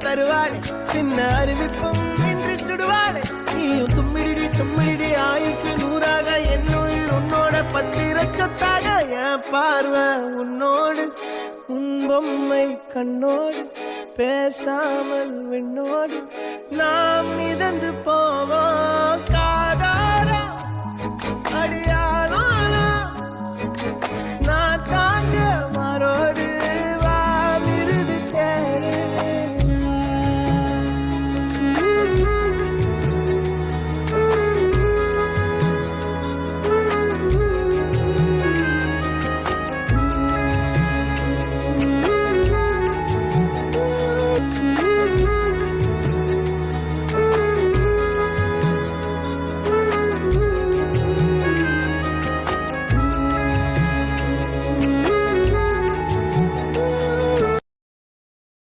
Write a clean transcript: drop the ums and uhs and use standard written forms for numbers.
தருவாளே சின்ன அறிவிப்பும் இன்றி சுடுவாளே நீயும் தும்மிடி தும்மிடி ஆயுசு நூறாக என்னுயிர் உன்னோட பத்திர சொத்தாக என் பார்வை உன்னோடு உன் பொம்மை கண்ணோடு பேசாமல் விண்ணோடு நாம் மிதந்து போவோம்